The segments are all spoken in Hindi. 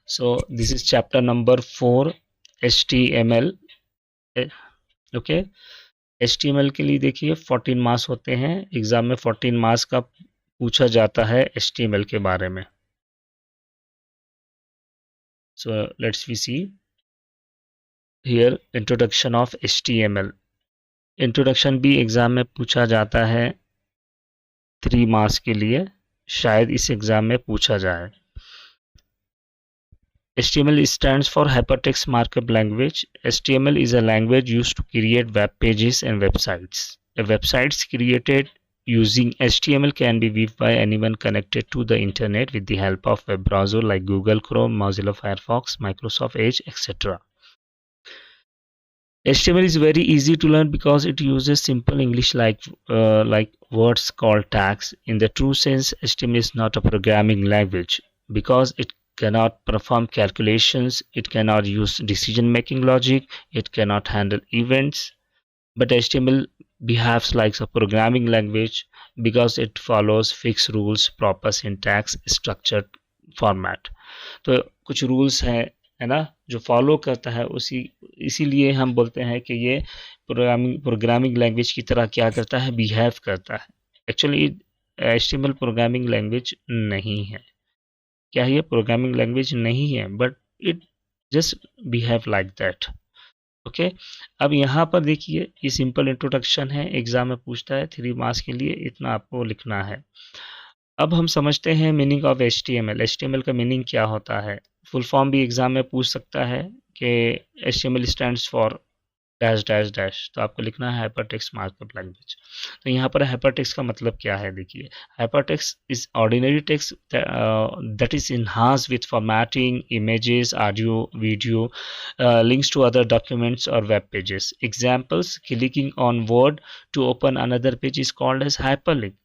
So this is chapter number 4 HTML. Okay, HTML के लिए देखिए 14 मार्क्स होते हैं एग्जाम में, 14 मार्क्स का पूछा जाता है HTML के बारे में. So let's we see here introduction of HTML. Introduction भी एग्जाम में पूछा जाता है 3 मार्क्स के लिए, शायद इस एग्जाम में पूछा जाए. HTML stands for Hypertext Markup Language. HTML is a language used to create web pages and websites. A websites created using HTML can be viewed by anyone connected to the internet with the help of web browser like Google Chrome, Mozilla Firefox, Microsoft Edge, etc. HTML is very easy to learn because it uses simple English like words called tags. In the true sense, HTML is not a programming language because it cannot perform calculations, it cannot use decision-making logic, it cannot handle events. But HTML behaves like a programming language because it follows fixed rules, proper syntax, structured format. तो कुछ rules हैं, है ना, जो फॉलो करता है, इसीलिए हम बोलते हैं कि ये प्रोग्रामिंग लैंग्वेज की तरह क्या करता है, बिहेव करता है. एक्चुअली HTML प्रोग्रामिंग लैंग्वेज नहीं है. क्या ये प्रोग्रामिंग लैंग्वेज नहीं है, but it just behave like that. Okay, अब यहाँ पर देखिए, ये सिंपल इंट्रोडक्शन है, एग्जाम में पूछता है 3 मार्क्स के लिए, इतना आपको लिखना है. अब हम समझते हैं मीनिंग ऑफ HTML. HTML का मीनिंग क्या होता है. फुल फॉर्म भी एग्जाम में पूछ सकता है कि HTML stands for dash dash dash, तो आपको लिखना है हाइपरटेक्स्ट मार्कअप लैंग्वेज. तो यहाँ पर हाइपरटेक्स्ट का मतलब क्या है, देखिए, hypertext is ordinary text that is enhanced with formatting, images, audio, video, links to other documents और web pages. Examples, clicking on word to open another page is called as hyperlink.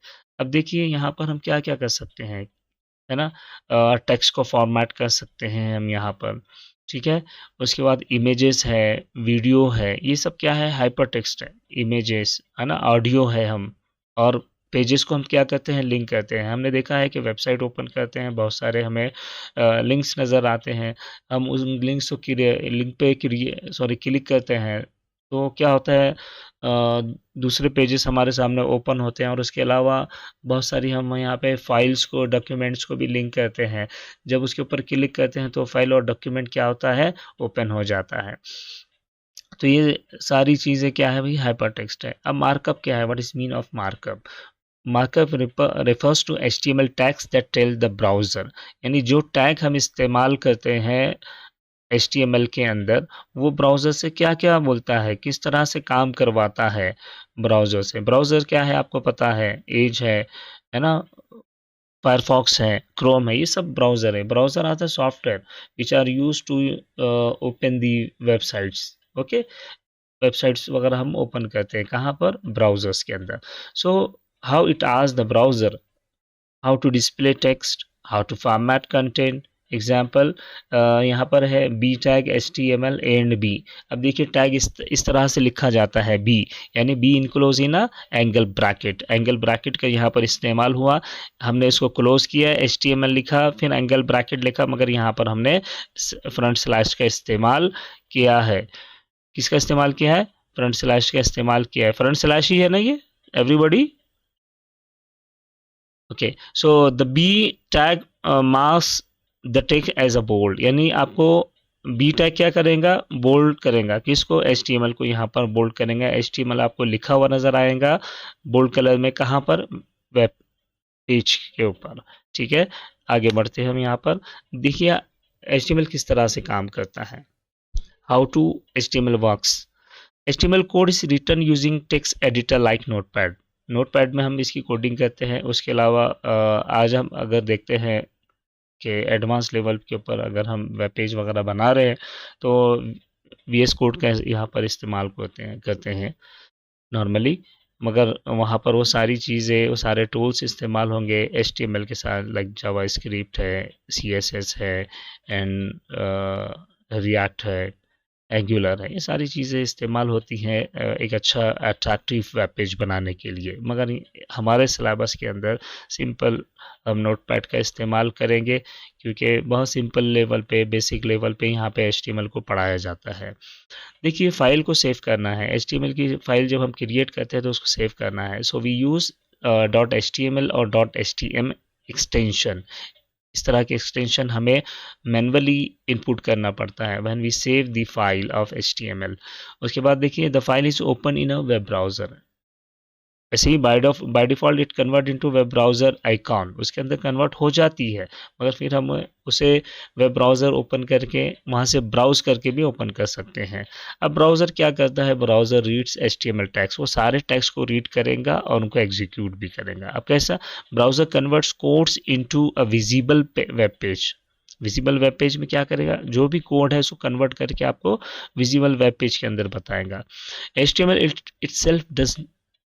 अब देखिए यहाँ पर हम क्या क्या कर सकते हैं, है ना, टेक्स्ट को फॉर्मेट कर सकते हैं हम यहाँ पर, ठीक है. उसके बाद इमेजेस है, वीडियो है, ये सब क्या है, हाइपर टेक्स्ट है. इमेजेस है ना, ऑडियो है हम, और पेजेस को हम क्या करते हैं, लिंक करते हैं. हमने देखा है कि वेबसाइट ओपन करते हैं, बहुत सारे हमें लिंक्स नज़र आते हैं, हम उस लिंक्स को लिंक पे क्लिक करते हैं, तो क्या होता है, दूसरे पेजेस हमारे सामने ओपन होते हैं, और उसके अलावा बहुत सारी हम यहाँ पे फाइल्स को, डॉक्यूमेंट्स को भी लिंक करते हैं. जब उसके ऊपर क्लिक करते हैं तो फाइल और डॉक्यूमेंट क्या होता है, ओपन हो जाता है. तो ये सारी चीज़ें क्या है भाई, हाइपर टेक्स्ट है. अब मार्कअप क्या है, what is mean of markup. Markup refers to HTML tags that tell the browser, यानी जो टैग हम इस्तेमाल करते हैं HTML के अंदर, वो ब्राउज़र से क्या-क्या बोलता है, किस तरह से काम करवाता है ब्राउज़र से. ब्राउज़र क्या है आपको पता है, एज है ना, फायरफॉक्स है, क्रोम है, ये सब ब्राउज़र है. Browser are the software which are used to open the websites. Okay, websites वगैरह हम ओपन करते हैं कहाँ पर, ब्राउज़र्स के अंदर. So how it asks the browser how to display text, how to format content. Example यहाँ पर है B tag HTML and B. अब देखिए टैग इस तरह से लिखा जाता है बी, यानी B enclose in a angle bracket. Angle bracket का यहाँ पर इस्तेमाल हुआ, हमने इसको क्लोज किया, HTML लिखा, फिर एंगल ब्रैकेट लिखा, मगर यहाँ पर हमने फ्रंट स्लैश का इस्तेमाल किया है. किसका इस्तेमाल किया है, फ्रंट स्लैश का इस्तेमाल किया है. फ्रंट स्लैश ही है ना ये, everybody. Okay, so the B tag marks the text as a bold, यानी आपको बी टैग क्या करेगा, बोल्ड करेगा. किसको, HTML को यहाँ पर बोल्ड करेगा. HTML आपको लिखा हुआ नजर आएगा बोल्ड कलर में, कहाँ पर, वेब पेज के ऊपर. ठीक है, आगे बढ़ते हैं हम. यहाँ पर देखिए HTML किस तरह से काम करता है. How to HTML works. HTML code is written using text editor like notepad. Notepad में हम इसकी कोडिंग करते हैं. उसके अलावा आज हम अगर देखते हैं कि एडवांस लेवल के ऊपर अगर हम वेब पेज वगैरह बना रहे हैं तो VS कोड का यहाँ पर इस्तेमाल करते हैं नॉर्मली, मगर वहाँ पर वो सारी चीज़ें, वो सारे टूल्स इस्तेमाल होंगे HTML के साथ, लाइक जावास्क्रिप्ट है, CSS है, एंड रिएक्ट है, एंगुलर है, ये सारी चीज़ें इस्तेमाल होती हैं एक अच्छा अट्रैक्टिव वेब पेज बनाने के लिए। मगर हमारे सिलेबस के अंदर सिंपल हम नोटपैड का इस्तेमाल करेंगे, क्योंकि बहुत सिंपल लेवल पे, बेसिक लेवल पे यहाँ पे एचटीएमएल को पढ़ाया जाता है। देखिए, फाइल को सेव करना है, एचटीएमएल की फाइल जब हम क्रिएट करते हैं तो उसको सेव करना है। सो वी यूज़ .html और .htm एक्सटेंशन। इस तरह के एक्सटेंशन हमें मैन्युअली इनपुट करना पड़ता है when we save the file of HTML. उसके बाद देखिए, the file is open in a web browser. वैसे ही by default it convert into web browser icon, उसके अंदर कन्वर्ट हो जाती है, मगर फिर हम उसे वेब ब्राउज़र ओपन करके वहाँ से ब्राउज़ करके भी ओपन कर सकते हैं। अब ब्राउज़र क्या करता है, ब्राउज़र रीड्स एचटीएमएल टैग्स, वो सारे टैग्स को रीड करेगा और उनको एग्जीक्यूट भी करेगा। अब कैसा, browser converts codes into a visible web page. Visible web page में क्या करेगा, जो भी कोड है उसको कन्वर्ट करके आपको विजिबल वेब पेज के अंदर बताएगा। HTML itself does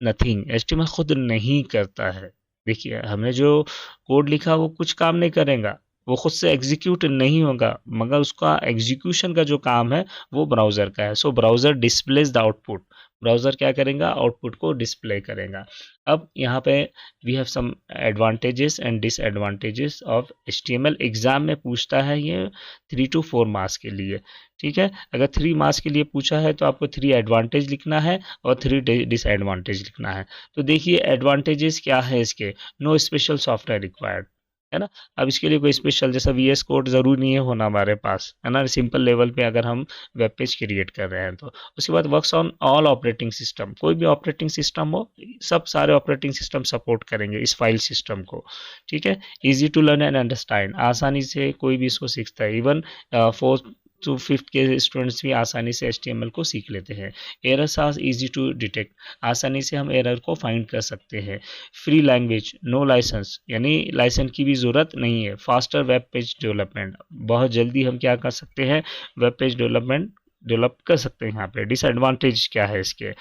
nothing, HTML खुद नहीं करता है। देखिए, हमने जो कोड लिखा वो कुछ काम नहीं करेगा, वो खुद से एग्जीक्यूट नहीं होगा, मगर उसका एग्जीक्यूशन का जो काम है वो ब्राउज़र का है। So browser displays the output, browser क्या करेगा, आउटपुट को डिस्प्ले करेगा। अब यहाँ पे we have some advantages and disadvantages of HTML। Exam में पूछता है ये 3 to 4 मार्क्स के लिए, ठीक है। अगर 3 मार्क्स के लिए पूछा है तो आपको 3 एडवांटेज लिखना है और 3 डिसएडवांटेज लिखना है। तो देखिए, एडवांटेजेस क्या है इसके, नो स्पेशल सॉफ्टवेयर रिक्वायर्ड, है ना। अब इसके लिए कोई स्पेशल जैसा VS कोड ज़रूरी नहीं है होना हमारे पास, है ना। सिंपल लेवल पे अगर हम वेब पेज क्रिएट कर रहे हैं तो। उसके बाद works on all operating system, कोई भी ऑपरेटिंग सिस्टम हो, सब सारे ऑपरेटिंग सिस्टम सपोर्ट करेंगे इस फाइल सिस्टम को, ठीक है। Easy to learn and understand, आसानी से कोई भी इसको सीखता है। इवन 4th to 5th के स्टूडेंट्स भी आसानी से HTML को सीख लेते हैं। Errors are easy to detect, आसानी से हम एरर को फाइंड कर सकते हैं। फ्री लैंग्वेज, नो लाइसेंस, यानी लाइसेंस की भी ज़रूरत नहीं है। फास्टर वेब पेज डेवलपमेंट, बहुत जल्दी हम क्या कर सकते हैं, वेब पेज डेवलप कर सकते हैं। यहाँ पे डिसएडवांटेज क्या है इसके,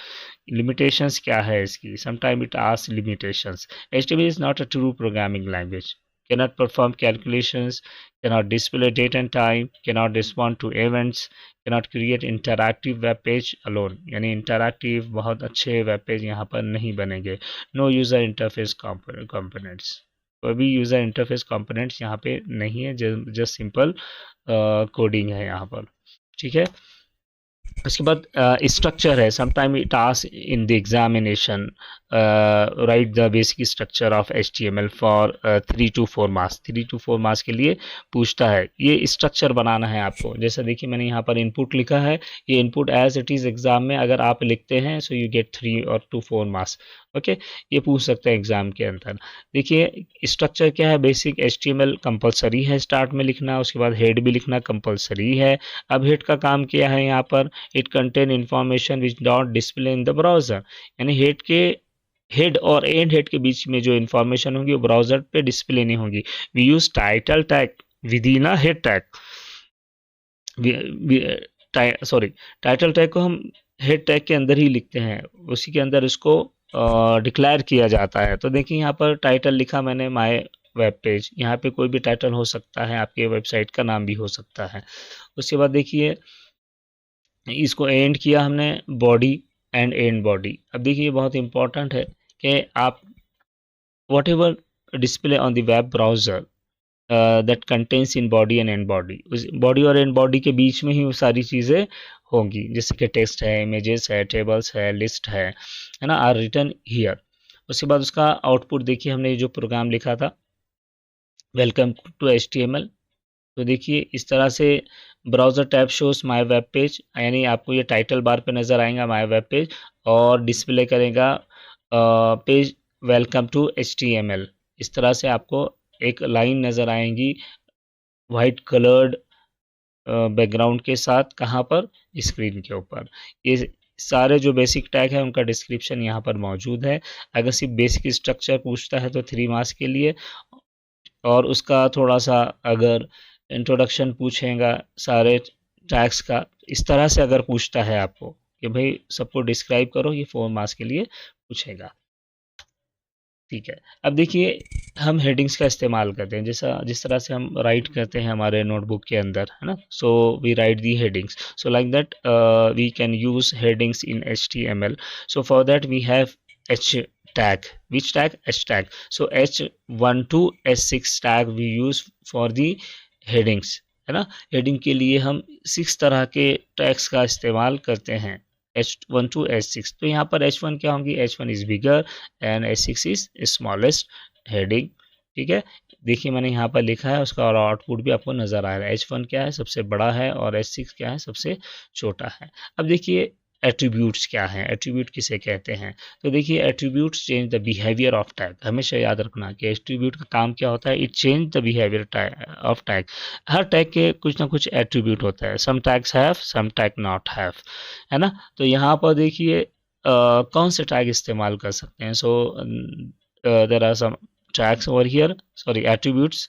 लिमिटेशंस क्या है इसकी, sometime it asks limitations. HTML is not a true programming language, cannot perform calculations, cannot display date and time, cannot respond to events, cannot create interactive web page alone, यानी इंटरैक्टिव बहुत अच्छे वेब पेज यहाँ पर नहीं बनेंगे। नो यूज़र इंटरफेस कंपोनेंट्स, कोई भी यूज़र इंटरफेस कंपोनेंट्स यहाँ पे नहीं है, जस्ट सिंपल कोडिंग है यहाँ पर, ठीक है। उसके बाद स्ट्रक्चर है, sometime it ask in the examination right the basic structure of HTML for 3 to 4 marks, 3 to 4 marks के लिए पूछता है। ये स्ट्रक्चर बनाना है आपको, जैसा देखिए मैंने यहाँ पर इनपुट लिखा है, ये input as it is exam में अगर आप लिखते हैं so you get 3 or 4 marks, okay. ये पूछ सकते हैं एग्जाम के अंदर। देखिए, स्ट्रक्चर क्या है, बेसिक HTML कंपलसरी है स्टार्ट में लिखना, उसके बाद हेड भी लिखना कंपलसरी है। अब हेड का काम क्या है यहाँ पर, it contain information which not display in the browser, यानी हेड और एंड हेड के बीच में जो इंफॉर्मेशन होगी वो ब्राउज़र पे डिस्प्ले नहीं होगी। We use title tag with in a head tag, sorry, title tag को हम हेड टैग के अंदर ही लिखते हैं, उसी के अंदर इसको डिक्लेयर किया जाता है। तो देखिए, यहाँ पर टाइटल लिखा मैंने, माय वेब पेज, यहाँ पे कोई भी टाइटल हो सकता है, आपके वेबसाइट का नाम भी हो सकता है। उसके बाद देखिए, इसको एंड किया हमने, बॉडी एंड एंड बॉडी। अब देखिए, बहुत इंपॉर्टेंट है कि आप what ever display on the web browser that contains in body and and body, उस बॉडी और एंड बॉडी के बीच में ही वो सारी चीज़ें होंगी, जैसे कि टेक्स्ट है, इमेजेस है, टेबल्स है, लिस्ट है ना, आर रिटन हियर। उसके बाद उसका आउटपुट देखिए, हमने जो प्रोग्राम लिखा था, वेलकम टू HTML। तो देखिए, इस तरह से browser tab shows my web page, यानी आपको ये टाइटल बार पे नज़र आएगा माय वेब पेज, और डिस्प्ले करेगा पेज वेलकम टू HTML। इस तरह से आपको एक लाइन नज़र आएंगी वाइट कलर्ड बैकग्राउंड के साथ, कहाँ पर, स्क्रीन के ऊपर। ये सारे जो बेसिक टैग है उनका डिस्क्रिप्शन यहाँ पर मौजूद है। अगर सिर्फ बेसिक स्ट्रक्चर पूछता है तो 3 मार्क्स के लिए, और उसका थोड़ा सा अगर इंट्रोडक्शन पूछेगा सारे टैग्स का, इस तरह से अगर पूछता है आपको कि भाई सबको डिस्क्राइब करो, ये 4 मार्क्स के लिए पूछेगा। ठीक है। अब देखिए हम हेडिंग्स का इस्तेमाल करते हैं, जैसा जिस तरह से हम राइट करते हैं हमारे नोटबुक के अंदर, है ना। So we write the headings, so like that we can use headings in HTML. So for that we have h tag. Which tag? H tag. So H1 to H6 tag we use for the headings, है ना। हेडिंग के लिए हम 6 तरह के टैग्स का इस्तेमाल करते हैं, H1 to H6. तो यहाँ पर H1 क्या होंगी? H1 is bigger and H6 is smallest heading. ठीक है, देखिए मैंने यहाँ पर लिखा है उसका, और आउटपुट भी आपको नजर आ रहा है। H1 क्या है? सबसे बड़ा है, और H6 क्या है? सबसे छोटा है। अब देखिए एट्रीब्यूट्स क्या हैं, एट्रीब्यूट किसे कहते हैं? तो देखिए attributes change the behaviour of tag. हमेशा याद रखना कि एट्रीब्यूट का काम क्या होता है, it change the behaviour of tag. हर टैग के कुछ ना कुछ एट्रीब्यूट होता है, some tags have, some tag not have, है ना। तो यहाँ पर देखिए कौन से टैग इस्तेमाल कर सकते हैं। So there are some tags over here, sorry, attributes.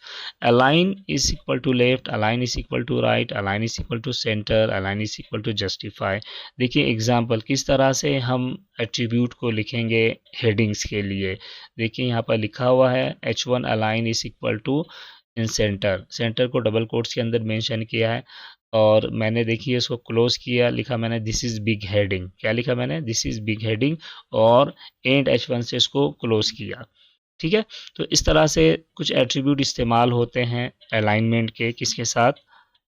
Align is equal to left, align is equal to right, align is equal to center, align is equal to justify. देखिए एग्जाम्पल किस तरह से हम एट्रीब्यूट को लिखेंगे हेडिंग्स के लिए। देखिए यहाँ पर लिखा हुआ है H1 align is equal to in centre, centre को डबल कोट्स के अंदर मेंशन किया है, और मैंने देखिए इसको क्लोज किया, लिखा मैंने दिस इज बिग हेडिंग। क्या लिखा मैंने? दिस इज बिग हेडिंग, और एंड H1 से इसको क्लोज किया। ठीक है, तो इस तरह से कुछ एट्रीब्यूट इस्तेमाल होते हैं अलाइनमेंट के, किसके साथ?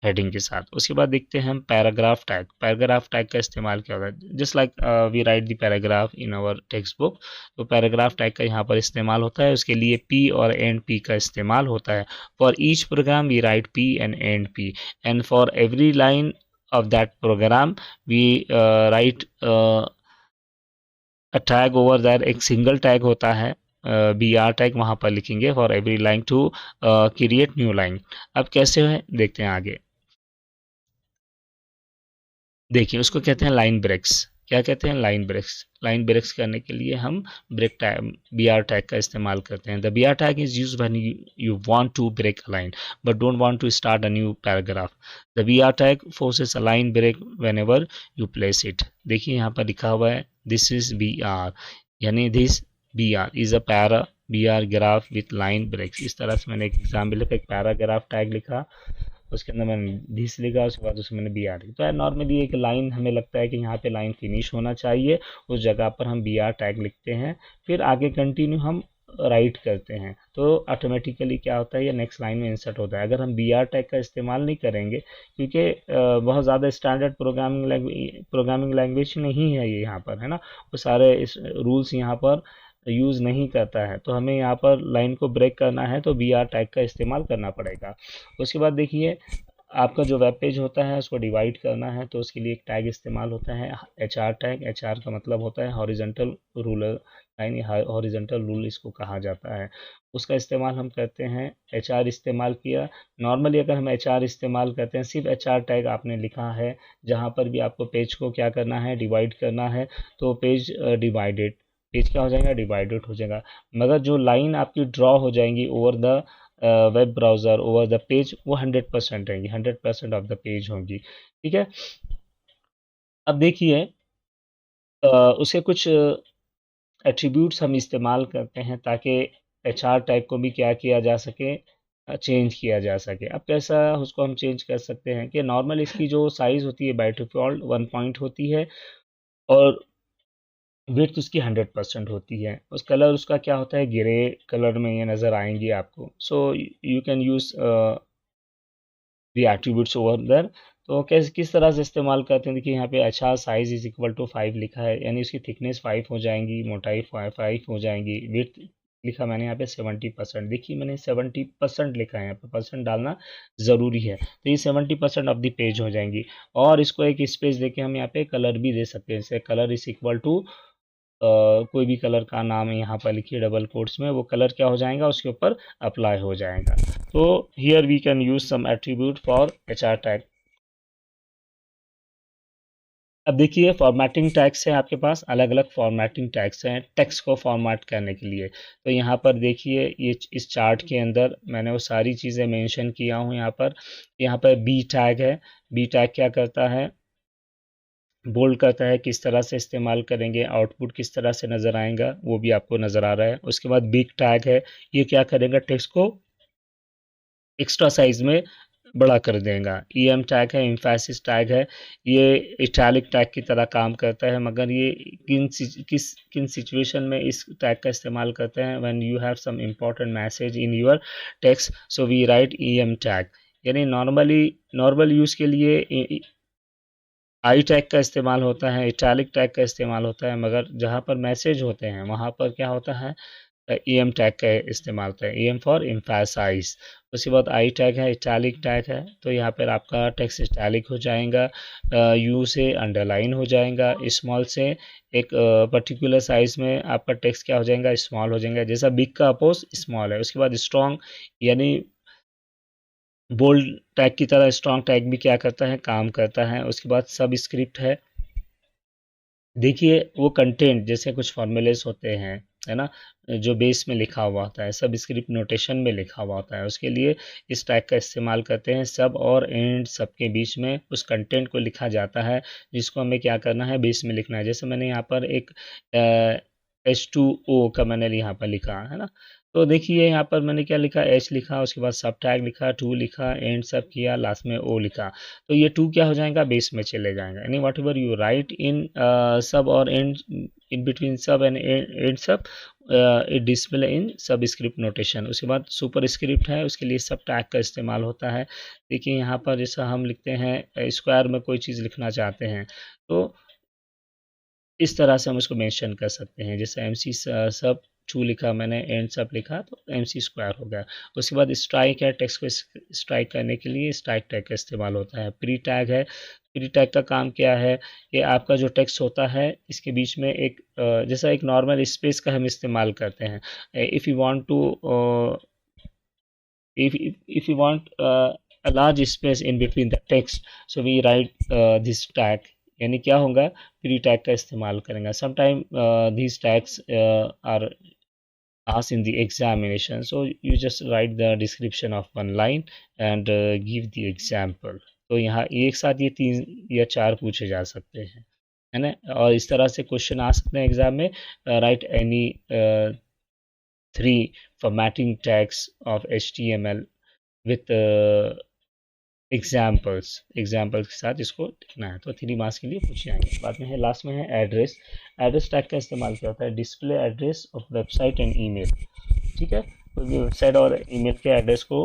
हेडिंग के साथ। उसके बाद देखते हैं हम पैराग्राफ टैग। पैराग्राफ टैग का इस्तेमाल क्या होता है? Just like we write the paragraph in our text book, तो पैराग्राफ टैग का यहाँ पर इस्तेमाल होता है। उसके लिए पी और एंड पी का इस्तेमाल होता है। For each program we write P and P, and for every line of that program we write tag over that. एक सिंगल टैग होता है BR टैग, वहां पर लिखेंगे for every line to create new line. अब कैसे है देखते हैं आगे। देखिए उसको कहते हैं लाइन ब्रेक्स। क्या कहते हैं? Line breaks. लाइन ब्रेक्स करने के लिए हम ब्रेक टैग BR टैग का इस्तेमाल करते हैं। The BR tag is used when you want to break a line but don't want to start a new paragraph. The BR tag forces a line break whenever you place it. देखिए यहाँ पर लिखा हुआ है this is BR, यानी this BR is a para BR graph with line breaks। इस तरह से मैंने एक एग्जाम्पल लिखा, एक पैराग्राफ टैग लिखा, उसके अंदर मैंने दिस लिखा, उसके बाद उसमें मैंने BR लिखा। तो नॉर्मली एक लाइन हमें लगता है कि यहाँ पे लाइन फिनिश होना चाहिए, उस जगह पर हम BR टैग लिखते हैं, फिर आगे कंटिन्यू हम राइट करते हैं, तो ऑटोमेटिकली क्या होता है, ये नेक्स्ट लाइन में इंसर्ट होता है। अगर हम BR टैग का इस्तेमाल नहीं करेंगे, क्योंकि बहुत ज़्यादा स्टैंडर्ड प्रोग्रामिंग लैंग्वेज नहीं है ये यहाँ पर, है ना, वो सारे रूल्स यहाँ पर यूज़ नहीं करता है, तो हमें यहाँ पर लाइन को ब्रेक करना है तो BR टैग का इस्तेमाल करना पड़ेगा। उसके बाद देखिए आपका जो वेब पेज होता है उसको डिवाइड करना है, तो उसके लिए एक टैग इस्तेमाल होता है HR टैग। HR का मतलब होता है horizontal ruler line, horizontal rule इसको कहा जाता है। उसका इस्तेमाल हम करते हैं। HR इस्तेमाल किया। नॉर्मली अगर हम HR इस्तेमाल करते हैं, सिर्फ HR टैग आपने लिखा है, जहाँ पर भी आपको पेज को क्या करना है, डिवाइड करना है, तो पेज डिवाइडेड, पेज क्या हो जाएगा, डिवाइडेड हो जाएगा। मगर जो लाइन आपकी ड्रॉ हो जाएंगी over the web browser, over the page, वो 100% रहेंगी, 100% ऑफ द पेज होंगी। ठीक है, अब देखिए उसे कुछ एट्रीब्यूट्स हम इस्तेमाल करते हैं ताकि HR टैग को भी क्या किया जा सके, चेंज किया जा सके। अब कैसा उसको हम चेंज कर सकते हैं कि नॉर्मल इसकी जो साइज़ होती है बाय डिफ़ॉल्ट 1 पॉइंट होती है, और विड्थ उसकी 100% होती है। उस कलर उसका क्या होता है, ग्रे कलर में ये नज़र आएंगी आपको। So you can use the attributes over there. तो कैसे किस तरह से इस्तेमाल करते हैं, देखिए यहाँ पे अच्छा साइज इज इक्वल टू 5 लिखा है, यानी उसकी थिकनेस 5 हो जाएंगी, मोटाई 5 हो जाएंगी। विड्थ लिखा मैंने यहाँ पे 70%, देखिए मैंने 70% लिखा है, यहाँ पे परसेंट डालना ज़रूरी है, तो ये 70% ऑफ द पेज हो जाएंगी। और इसको एक स्पेस देके हम यहाँ पे कलर भी दे सकते हैं, जैसे कलर इज इक्वल टू कोई भी कलर का नाम है यहाँ पर लिखिए डबल कोट्स में, वो कलर क्या हो जाएगा, उसके ऊपर अप्लाई हो जाएगा। तो here we can use some attribute for HR tag. अब देखिए फॉर्मेटिंग टैग्स है आपके पास, अलग अलग फॉर्मेटिंग टैग्स हैं टेक्स्ट को फॉर्मेट करने के लिए। तो यहाँ पर देखिए ये इस चार्ट के अंदर मैंने वो सारी चीज़ें मेंशन किया हूँ। यहाँ पर B टैग है। B टैग क्या करता है, बोल्ड करता है किस तरह से इस्तेमाल करेंगे, आउटपुट किस तरह से नज़र आएगा वो भी आपको नज़र आ रहा है। उसके बाद बिग टैग है, ये क्या करेगा, टेक्स्ट को एक्स्ट्रा साइज में बड़ा कर देगा। ईएम टैग है, एम्फेसिस टैग है, ये इटैलिक टैग की तरह काम करता है, मगर ये किन सिचुएशन में इस टैग का इस्तेमाल करते हैं, when you have some important message in your text, so we write EM tag. यानी नॉर्मल यूज़ के लिए आई टैग का इस्तेमाल होता है, इटैलिक टैग का इस्तेमाल होता है, मगर जहाँ पर मैसेज होते हैं वहाँ पर क्या होता है, ईएम टैग का इस्तेमाल होता है, ईएम फॉर एम्फेसाइज। उसके बाद आई टैग है, इटैलिक टैग है, तो यहाँ पर आपका टेक्स्ट इटैलिक हो जाएगा, यू से अंडरलाइन हो जाएगा, स्मॉल से एक पर्टिकुलर साइज में आपका टेक्स्ट क्या हो जाएगा, स्मॉल हो जाएगा, जैसा बिग का अपोज स्मॉल है। उसके बाद स्ट्रॉन्ग यानी बोल्ड टैग की तरह स्ट्रॉन्ग टैग भी क्या करता है, काम करता है। उसके बाद सब स्क्रिप्ट है, देखिए वो कंटेंट जैसे कुछ फॉर्मूलेस होते हैं, है ना, जो बेस में लिखा हुआ होता है, सब स्क्रिप्ट नोटेशन में लिखा हुआ होता है, उसके लिए इस टैग का इस्तेमाल करते हैं। सब और एंड सब के बीच में उस कंटेंट को लिखा जाता है जिसको हमें क्या करना है, बेस में लिखना है। जैसे मैंने यहाँ पर एक H2O का मैंने यहाँ पर लिखा है ना, तो देखिए यहाँ पर मैंने क्या लिखा, एच लिखा, उसके बाद सब टैग लिखा, टू लिखा, एंड सब किया, लास्ट में ओ लिखा, तो ये टू क्या हो जाएगा, बेस में चले जाएगा। यानी वॉट एवर यू राइट इन सब और एंड, इन बिटवीन सब एंड एंड सब, इट डिस्प्ले इन सब स्क्रिप्ट नोटेशन। उसके बाद सुपर स्क्रिप्ट है, उसके लिए सब टैग का इस्तेमाल होता है। देखिए यहाँ पर जैसा हम लिखते हैं स्क्वायर में कोई चीज़ लिखना चाहते हैं, तो इस तरह से हम उसको मेंशन कर सकते हैं। जैसे एम सी सब टू लिखा मैंने, एंड सब लिखा, तो एम सी स्क्वायर हो गया। उसके बाद स्ट्राइक है, टेक्स्ट को स्ट्राइक करने के लिए स्ट्राइक टैग का इस्तेमाल होता है। प्री टैग है, प्री टैग का काम क्या है, कि आपका जो टेक्स्ट होता है इसके बीच में एक जैसा एक नॉर्मल स्पेस का हम इस्तेमाल करते हैं। If you want to if you want a large space in between the text, so we write this tag, यानी क्या होगा, प्री टैग का इस्तेमाल करेंगे। Sometime these tags are asked in the examination, so you just write the description of one line and give the example। तो यहाँ एक साथ ये 3 या 4 पूछे जा सकते हैं, है ना, और इस तरह से क्वेश्चन आ सकते हैं एग्जाम में। Right any 3 formatting tags of HTML with examples के साथ इसको लिखना है, तो 3 मार्क्स के लिए पूछे जाएंगे। बाद में है, लास्ट में है एड्रेस। एड्रेस टैग का इस्तेमाल क्या होता है, display address of website and email. ठीक है, तो वेबसाइट और ईमेल के एड्रेस को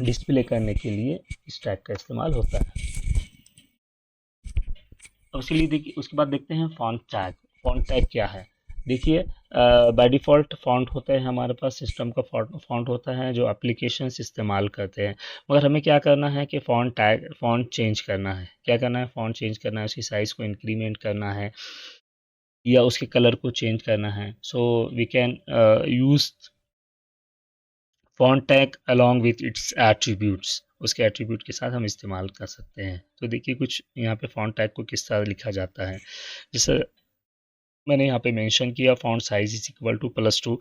डिस्प्ले करने के लिए इस टैग का इस्तेमाल होता है। अब उसके लिए देखिए, उसके बाद देखते हैं फॉन्ट टैग। फॉन्ट टैग क्या है, देखिए बाय डिफ़ॉल्ट फॉन्ट होते हैं हमारे पास, सिस्टम का फॉन्ट होता है जो एप्लीकेशंस इस्तेमाल करते हैं, मगर हमें क्या करना है कि फॉन्ट चेंज करना है। क्या करना है, फॉन्ट चेंज करना है, उसकी साइज़ को इंक्रीमेंट करना है या उसके कलर को चेंज करना है। So we can use font tag along with its attributes, उसके एट्रीब्यूट के साथ हम इस्तेमाल कर सकते हैं। तो देखिए कुछ यहाँ पे फॉन्ट टैग को किस तरह लिखा जाता है, जैसे मैंने यहाँ पे मेंशन किया, font size is equal to +2,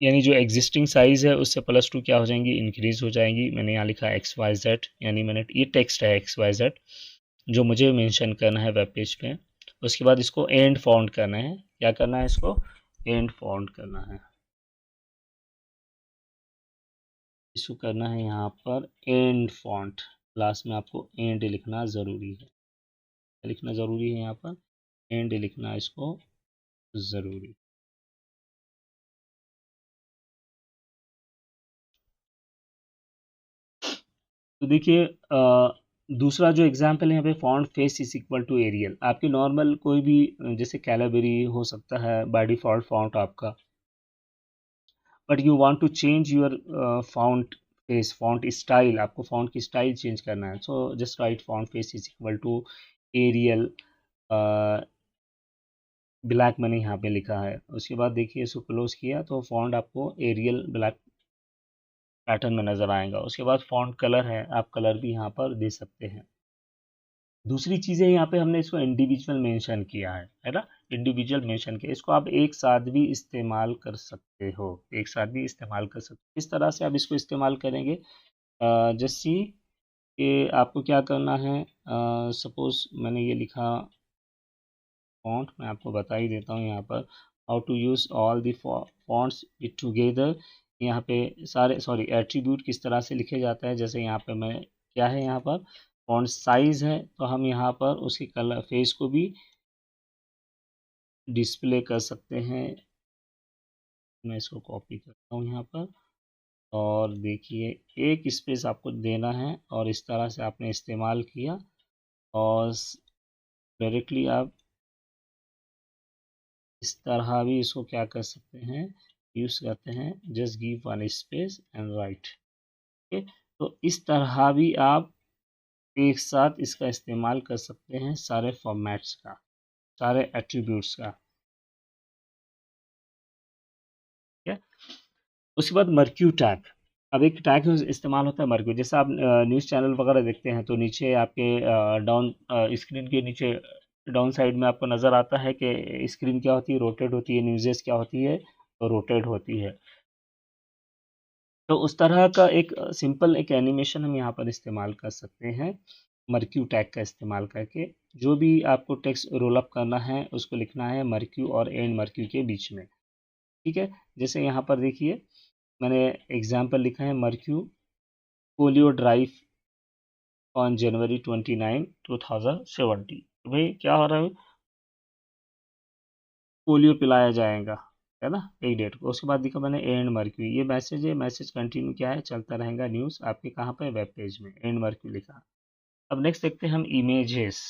यानी जो एग्जिस्टिंग साइज़ है उससे +2 क्या हो जाएंगी, इंक्रीज़ हो जाएंगी। मैंने यहाँ लिखा XYZ, यानी मैंने ये टेक्स्ट है XYZ जो मुझे मेंशन करना है वेब पेज पे। उसके बाद इसको एंड फॉन्ट करना है, क्या करना है, इसको एंड फॉन्ट करना है, इसको करना है यहाँ पर एंड फॉन्ट। लास्ट में आपको एंड लिखना ज़रूरी है, लिखना ज़रूरी है यहाँ पर एंड लिखना इसको ज़रूरी। तो देखिए दूसरा जो एग्जाम्पल है यहाँ पे, font face is equal to Arial. आपके नॉर्मल कोई भी जैसे कैलाबरी हो सकता है बाय डिफ़ॉल्ट फॉन्ट आपका, but you want to change your font face, font style, आपको फॉन्ट की स्टाइल चेंज करना है। So just write font face is equal to Arial black, मैंने यहाँ पे लिखा है। उसके बाद देखिए इसको क्लोज किया तो फॉन्ट आपको एरियल ब्लैक पैटर्न में नज़र आएगा। उसके बाद फॉन्ट कलर है, आप कलर भी यहाँ पर दे सकते हैं। दूसरी चीज़ है, यहाँ पे हमने इसको इंडिविजुअल मेंशन किया है ना, इंडिविजुअल मेंशन किया, इसको आप एक साथ भी इस्तेमाल कर सकते हो, एक साथ भी इस्तेमाल कर सकते हो। इस तरह से आप इसको इस्तेमाल करेंगे, जस्ट सी कि आपको क्या करना है। सपोज मैंने ये लिखा फॉन्ट, मैं आपको बता ही देता हूँ यहाँ पर how to use all the fonts with together. यहाँ पे सारे एट्रीब्यूट किस तरह से लिखे जाते हैं। जैसे यहाँ पे मैं क्या है, यहाँ पर फॉन्ट साइज है, तो हम यहाँ पर उसके कलर फेस को भी डिस्प्ले कर सकते हैं। मैं इसको कॉपी करता हूँ यहाँ पर, और देखिए एक स्पेस आपको देना है और इस तरह से आपने इस्तेमाल किया, और डायरेक्टली आप इस तरह भी इसको क्या कर सकते हैं, यूज़ करते हैं। Just give one space and right. Okay, तो इस तरह भी आप एक साथ इसका इस्तेमाल कर सकते हैं सारे फॉर्मेट्स का, सारे एट्रीब्यूट्स का। ठीक है, उसके बाद मर्क्यू टैग। अब एक टैग इस्तेमाल होता है मर्क्यू। जैसे आप न्यूज़ चैनल वगैरह देखते हैं तो नीचे आपके डाउन स्क्रीन के नीचे डाउन साइड में आपको नज़र आता है कि स्क्रीन क्या होती है, रोटेट होती है, न्यूज़ेस क्या होती है, तो रोटेट होती है। तो उस तरह का एक सिंपल एक एनिमेशन हम यहाँ पर इस्तेमाल कर सकते हैं मर्क्यू टैग का इस्तेमाल करके। जो भी आपको टेक्स्ट रोल अप करना है उसको लिखना है मर्क्यू और एंड मर्क्यू के बीच में। ठीक है, जैसे यहाँ पर देखिए मैंने एग्जाम्पल लिखा है marquee polio drive on January 29, 2070। भाई क्या हो रहा है, पोलियो पिलाया जाएगा, है ना, एक डेट को। उसके बाद देखा मैंने एंड मर्क्यू, ये मैसेज है, मैसेज कंटिन्यू क्या है, चलता रहेगा न्यूज़ आपके कहाँ पे, वेब पेज में, एंड मर्क्यू लिखा। अब नेक्स्ट देखते हैं हम इमेजेस।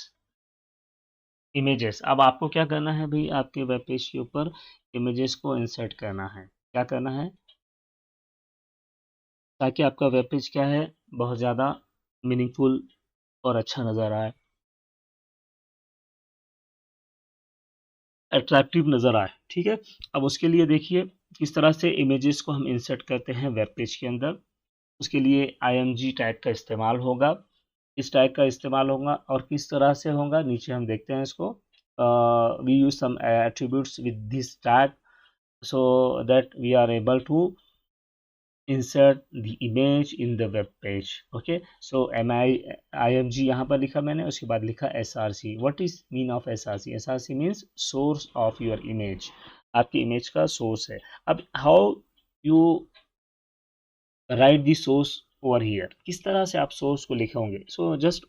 इमेजेस, अब आपको क्या करना है भाई, आपके वेब पेज के ऊपर इमेजेस को इंसर्ट करना है। क्या करना है, ताकि आपका वेब पेज क्या है, बहुत ज़्यादा मीनिंगफुल और अच्छा नज़र आए, अट्रैक्टिव नज़र आए। ठीक है, अब उसके लिए देखिए किस तरह से इमेजेस को हम इंसर्ट करते हैं वेब पेज के अंदर। उसके लिए IMG टैग का इस्तेमाल होगा। इस टैग का इस्तेमाल होगा और किस तरह से होगा, नीचे हम देखते हैं इसको। We use some attributes with this tag so that we are able to insert the image in the web page. Okay, so img यहाँ पर लिखा मैंने, उसके बाद लिखा src। what is mean of src? src means source of your image, आपकी इमेज का सोर्स है। अब how you write the source over here, किस तरह से आप सोर्स को लिखोगे। सो जस्ट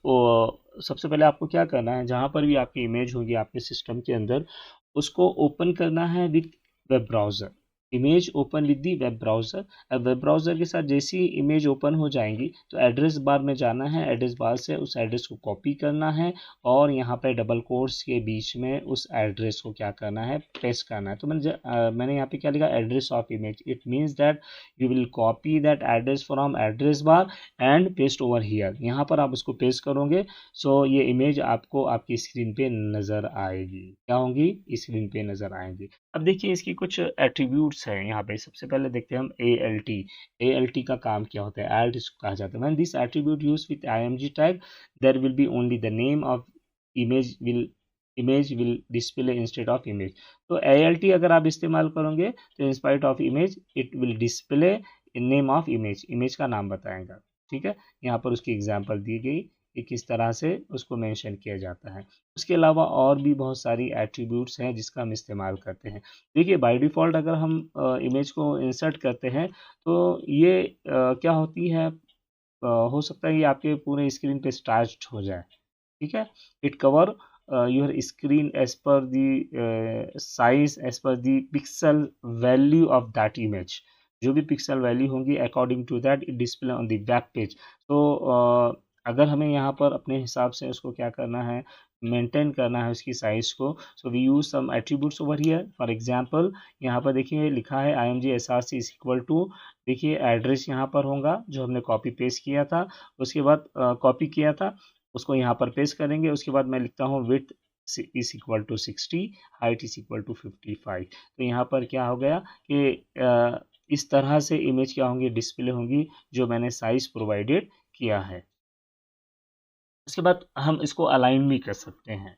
सबसे पहले आपको क्या करना है, जहाँ पर भी आपकी इमेज होगी आपके सिस्टम के अंदर, उसको ओपन करना है with web browser. Image open with the web browser. अब वेब ब्राउज़र के साथ जैसी इमेज ओपन हो जाएंगी तो एड्रेस बार में जाना है, एड्रेस बार से उस एड्रेस को कॉपी करना है और यहाँ पे डबल कोट्स के बीच में उस एड्रेस को क्या करना है, पेस्ट करना है। तो मैंने यहाँ पे क्या लिखा, address of image. It means that you will copy that address from address bar and paste over here. यहाँ पर आप उसको पेस्ट करोगे, सो ये इमेज आपको आपकी स्क्रीन पे नज़र आएगी। क्या होंगी, स्क्रीन पे नज़र आएंगी। अब देखिए इसकी कुछ एट्रीब्यूट्स हैं यहाँ पे। सबसे पहले देखते हैं हम ALT का काम क्या होता है, ALT इसको कहा जाता है। When this attribute use with IMG tag there will be only the name of image will display instead of image. तो ALT अगर आप इस्तेमाल करोगे तो in spite of image it will display name of image, image का नाम बताएगा। ठीक है, यहाँ पर उसकी एग्जांपल दी गई कि किस तरह से उसको मेंशन किया जाता है। उसके अलावा और भी बहुत सारी एट्रीब्यूट्स हैं जिसका हम इस्तेमाल करते हैं। देखिए बाय डिफ़ॉल्ट अगर हम इमेज को इंसर्ट करते हैं तो ये क्या होती है, हो सकता है ये आपके पूरे स्क्रीन पे स्टार्ट हो जाए। ठीक है, it cover your screen as per the size, as per the pixel value of that image. जो भी पिक्सल वैल्यू होंगी according to that it display on the web page. तो अगर हमें यहाँ पर अपने हिसाब से उसको क्या करना है, मेंटेन करना है उसकी साइज को, so we use some attributes over here. For example यहाँ पर देखिए लिखा है IMG SRC is equal to, देखिए एड्रेस यहाँ पर होगा जो हमने कॉपी पेस्ट किया था, उसके बाद कॉपी किया था उसको यहाँ पर पेस्ट करेंगे। उसके बाद मैं लिखता हूँ width is equal to 60, height is equal to 55। तो यहाँ पर क्या हो गया कि इस तरह से इमेज क्या होंगी, डिस्प्ले होंगी जो मैंने साइज प्रोवाइडेड किया है। उसके बाद हम इसको अलाइन भी कर सकते हैं,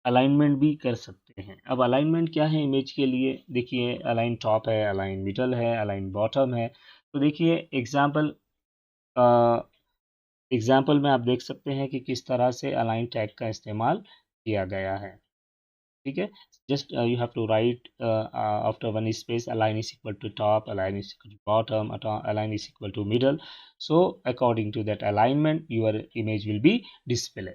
अलाइनमेंट भी कर सकते हैं। अब अलाइनमेंट क्या है इमेज के लिए, देखिए अलाइन टॉप है, अलाइन मिडल है, अलाइन बॉटम है। तो देखिए एग्जाम्पल एग्जाम्पल में आप देख सकते हैं कि किस तरह से अलाइन टैग का इस्तेमाल किया गया है। ठीक है, just you have to write after one space align is equal to top, align is equal to bottom, align is equal to middle, so according to that alignment your image will be display.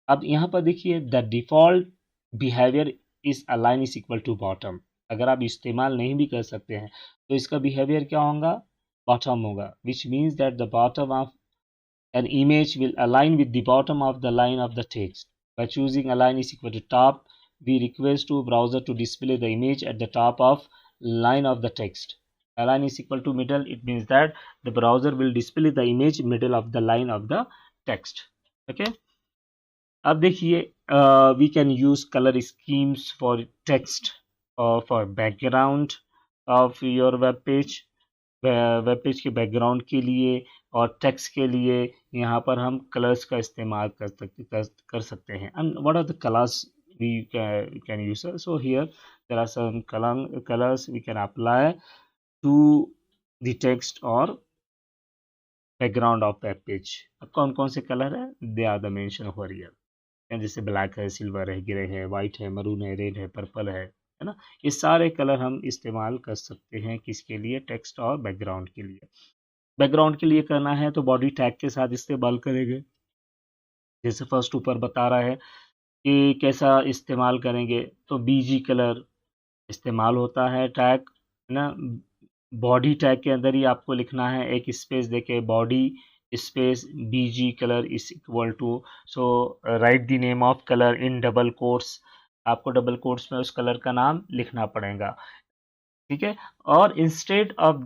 अब यहाँ पर देखिए the default behaviour is align is equal to bottom. अगर आप इस्तेमाल नहीं भी कर सकते हैं तो इसका बिहेवियर क्या होगा, बॉटम होगा, which means that the bottom of an image will align with the bottom of the line of the text. By choosing align is equal to top, we request to browser to display the image at the top of line of the text. Align is equal to middle, it means that the browser will display the image middle of the line of the text. Okay, अब देखिए we can use color schemes for text or for background of your web page. Web page के बैकग्राउंड के लिए और टेक्स्ट के लिए यहाँ पर हम कलर्स का इस्तेमाल कर सकते हैं। And what are the colours we can use, so here there are some colours we can apply to the text और बैकग्राउंड ऑफ वेब पेज। अब कौन कौन से कलर है, they are the mention over here, जैसे ब्लैक है, सिल्वर है, ग्रे है, वाइट है, मरून है, रेड है, पर्पल है ना। ये सारे कलर हम इस्तेमाल कर सकते हैं किसके लिए, टेक्स्ट और बैकग्राउंड के लिए। बैकग्राउंड के लिए करना है तो बॉडी टैग के साथ इस्तेमाल करेंगे, जैसे फर्स्ट ऊपर बता रहा है कि कैसा इस्तेमाल करेंगे, तो बीजी कलर इस्तेमाल होता है टैग, है ना। बॉडी टैग के अंदर ही आपको लिखना है, एक स्पेस देके body space BG colour is equal to, so write the name of colour in double quotes, आपको डबल कोट्स में उस कलर का नाम लिखना पड़ेगा। ठीक है, और instead of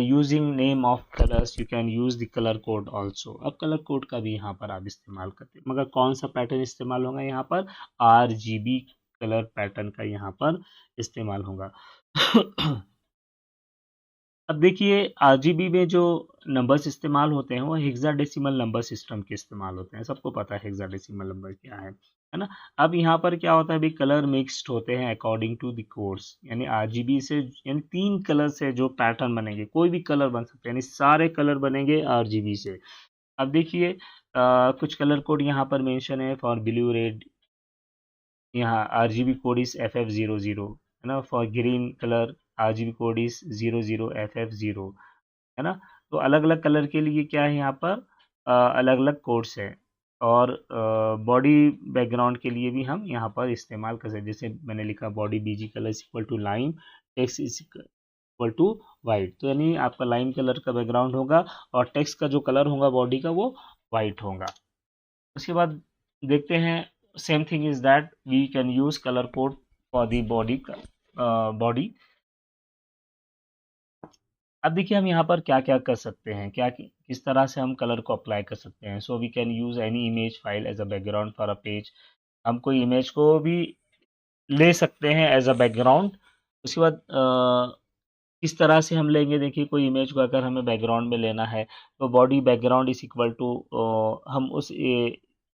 using name of colours you can use the colour code also. अब कलर कोड का भी यहाँ पर आप इस्तेमाल करते हैं, मगर कौन सा पैटर्न इस्तेमाल होगा यहाँ पर, RGB कलर पैटर्न का यहाँ पर इस्तेमाल होगा। अब देखिए RGB में जो नंबर्स इस्तेमाल होते हैं वो हेक्साडेसिमल नंबर सिस्टम के इस्तेमाल होते हैं, सबको पता है हेक्साडेसिमल नंबर क्या है ना। अब यहाँ पर क्या होता है भाई, कलर मिक्स्ड होते हैं अकॉर्डिंग टू द कोड्स, यानी RGB से, यानी 3 कलर से जो पैटर्न बनेंगे, कोई भी कलर बन सकते हैं, यानी सारे कलर बनेंगे RGB से। अब देखिए कुछ कलर कोड यहाँ पर मेंशन है, फॉर ब्लू रेड यहाँ RGB कोड इज FF00, है ना। For green colour RGB code is 00FF0, है ना। तो अलग अलग कलर के लिए क्या है यहाँ पर अलग अलग कोड्स है, और बॉडी बैकग्राउंड के लिए भी हम यहाँ पर इस्तेमाल कर सकते हैं, जैसे मैंने लिखा body BG colour is equal to lime, text is equal to white, तो यानी आपका लाइम कलर का बैकग्राउंड होगा और टेक्स्ट का जो कलर होगा बॉडी का वो वाइट होगा। उसके बाद देखते हैं, same thing is that we can use colour code for the body body. अब देखिए हम यहाँ पर क्या क्या कर सकते हैं, क्या किस तरह से हम कलर को अप्लाई कर सकते हैं। So we can use any image file as a background for a page, हम कोई इमेज को भी ले सकते हैं एज अ बैकग्राउंड। उसके बाद किस तरह से हम लेंगे, देखिए कोई इमेज को अगर हमें बैकग्राउंड में लेना है तो body background is equal to, हम उस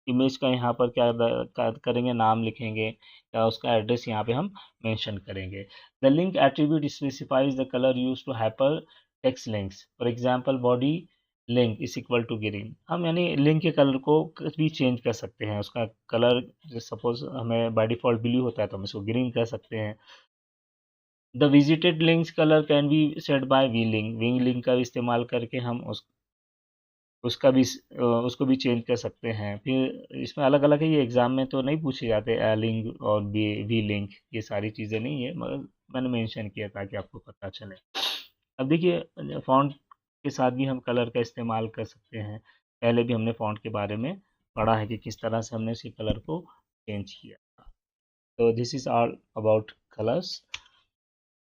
इमेज का यहाँ पर क्या करेंगे, नाम लिखेंगे या उसका एड्रेस यहाँ पे हम मेंशन करेंगे। The link attribute specifies the colour use to hypertext links, for example body link is equal to green, हम यानी लिंक के कलर को भी चेंज कर सकते हैं, उसका कलर सपोज हमें बाय डिफॉल्ट ब्लू होता है तो हम इसको ग्रीन कर सकते हैं। The visited links colour can be set by V link, विंग लिंक का इस्तेमाल करके हम उसका भी उसको भी चेंज कर सकते हैं। फिर इसमें अलग अलग है, ये एग्जाम में तो नहीं पूछे जाते, ए लिंक और वी लिंक, ये सारी चीज़ें नहीं है, मगर मैंने मेंशन किया ताकि आपको पता चले। अब देखिए फॉन्ट के साथ भी हम कलर का इस्तेमाल कर सकते हैं, पहले भी हमने फॉन्ट के बारे में पढ़ा है कि किस तरह से हमने इसके कलर को चेंज किया। तो this is all about colours.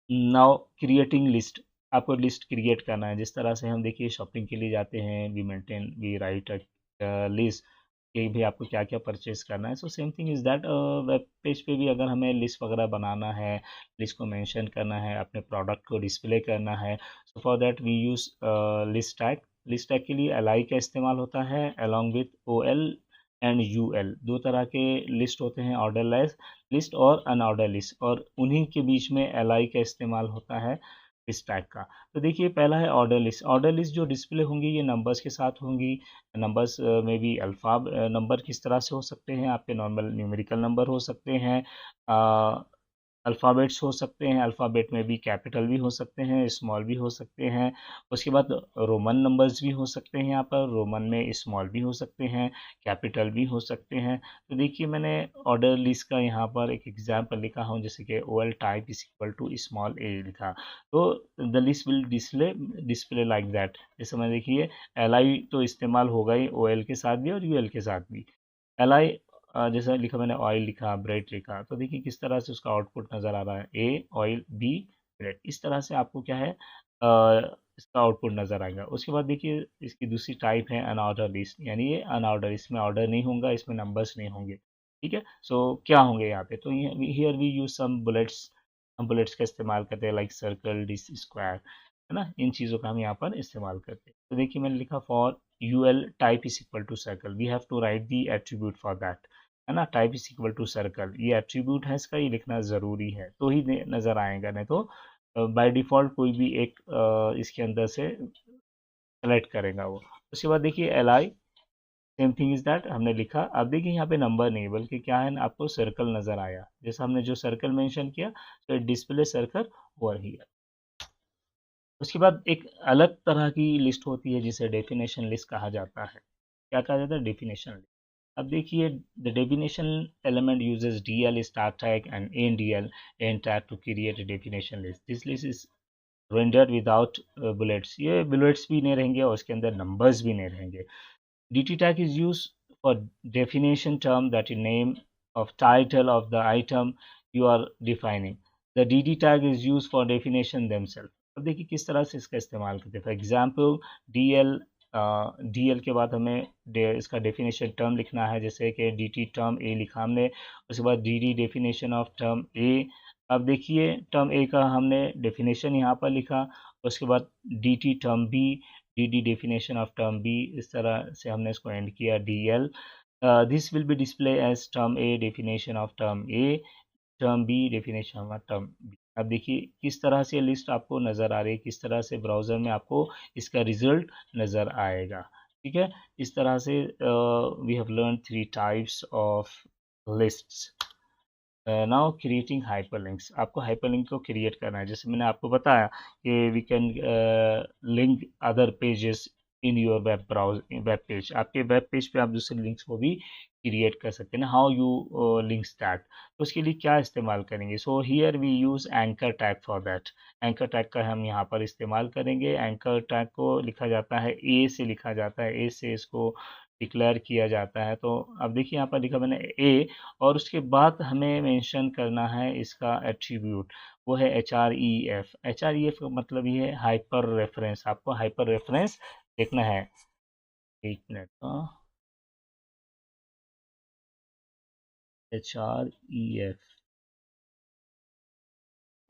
Now creating list, आपको लिस्ट क्रिएट करना है, जिस तरह से हम देखिए शॉपिंग के लिए जाते हैं, वी राइट अ लिस्ट कि भी आपको क्या क्या परचेज करना है। So same thing is that web page पे भी अगर हमें लिस्ट वगैरह बनाना है, लिस्ट को मेंशन करना है, अपने प्रोडक्ट को डिस्प्ले करना है, so for that we use list tag. List tag के लिए li का इस्तेमाल होता है along with OL and UL, दो तरह के लिस्ट होते हैं, ऑर्डर लिस्ट और अनऑर्डर लिस्ट, और उन्हीं के बीच में li का इस्तेमाल होता है। इस टाइप का। तो देखिए पहला है ऑर्डर लिस्ट। ऑर्डर लिस्ट जो डिस्प्ले होंगी ये नंबर्स के साथ होंगी। नंबर्स में भी नंबर किस तरह से हो सकते हैं, आपके नॉर्मल न्यूमेरिकल नंबर हो सकते हैं, अल्फ़ाबेट्स हो सकते हैं, अल्फ़ाबेट में भी कैपिटल भी हो सकते हैं, स्मॉल भी हो सकते हैं। उसके बाद रोमन नंबर्स भी हो सकते हैं, यहाँ पर रोमन में स्मॉल भी हो सकते हैं, कैपिटल भी हो सकते हैं। तो देखिए मैंने ऑर्डर लिस्ट का यहाँ पर एक एग्जांपल लिखा हूँ, जैसे कि OL type is equal to small a लिखा, तो the list will display like that. जैसे मैं देखिए एल आई तो इस्तेमाल होगा ही ओएल के साथ भी और यूएल के साथ भी। एल आई जैसा लिखा मैंने, ऑयल लिखा, ब्रेड लिखा, तो देखिए किस तरह से उसका आउटपुट नज़र आ रहा है, ए ऑयल, बी ब्रेड। इस तरह से आपको क्या है इसका आउटपुट नज़र आएगा। उसके बाद देखिए इसकी दूसरी टाइप है अनऑर्डर लिस्ट, यानी ये अनऑर्डर, इसमें ऑर्डर नहीं होगा, इसमें नंबर्स नहीं होंगे। ठीक है, सो क्या होंगे यहाँ पे, तो here we use some bullets. हम बुलेट्स का इस्तेमाल करते हैं, लाइक सर्कल, डिस, स्क्वायर, है ना, इन चीज़ों का हम यहाँ पर इस्तेमाल करते हैं। तो देखिए मैंने लिखा for UL type is equal to circle, we have to write the attribute for that, है ना, type is equal to circle, ये एट्रीब्यूट है इसका, ये लिखना ज़रूरी है तो ही नज़र आएगा, नहीं तो बाय डिफ़ॉल्ट कोई भी एक इसके अंदर से सेलेक्ट करेगा वो। उसके बाद देखिए L I, same thing is that हमने लिखा। अब देखिए यहाँ पे नंबर नहीं बल्कि क्या है, आपको सर्कल नज़र आया, जैसे हमने जो सर्कल मेंशन किया, तो डिस्प्ले सर्कल ओवर हियर। उसके बाद एक अलग तरह की लिस्ट होती है जिसे डेफिनेशन लिस्ट कहा जाता है। क्या कहा जाता है, डेफिनेशन लिस्ट। अब देखिए the definition element uses DL start tag and and DL end tag to create a definition list. This list is rendered without bullets, ये बुलेट्स भी नहीं रहेंगे और उसके अंदर नंबर्स भी नहीं रहेंगे। dt tag is used for definition term that is name of title of the item you are defining. The dd tag is used for definition themselves. अब देखिए किस तरह से इसका इस्तेमाल करते हैं। फॉर एग्जाम्पल dl, dl के बाद हमें इसका डेफिनेशन टर्म लिखना है, जैसे कि dt टर्म ए लिखा हमने, उसके बाद dd डेफिनेशन ऑफ टर्म ए। अब देखिए टर्म ए का हमने डेफिनेशन यहाँ पर लिखा, उसके बाद dt term B, D D definition of term B, इस तरह से हमने इसको एंड किया D L. This will be display as term A definition of term A, term B definition of term B. अब देखिए किस तरह से लिस्ट आपको नज़र आ रही है, किस तरह से ब्राउज़र में आपको इसका रिजल्ट नज़र आएगा। ठीक है, इस तरह से we have learn 3 types of lists. Now creating hyperlinks, आपको हाइपरलिंक को क्रिएट करना है। जैसे मैंने आपको बताया कि we can link other pages in your web page, आपके वेब पेज पे आप दूसरे लिंक्स को भी क्रिएट कर सकते हैं ना। हाउ यू लिंक्स दैट, तो उसके लिए क्या इस्तेमाल करेंगे, so here we use anchor tag for that. Anchor tag का हम यहाँ पर इस्तेमाल करेंगे। एंकर टैग को लिखा जाता है ए से, लिखा जाता है ए से, इसको डिक्लेयर किया जाता है। तो अब देखिए यहाँ पर लिखा मैंने ए, और उसके बाद हमें मेंशन करना है इसका एट्रीब्यूट, वो है H R E F. H R E F का मतलब ये है हाइपर रेफरेंस, आपको हाइपर रेफरेंस देखना है। एक मिनट का, H R E F,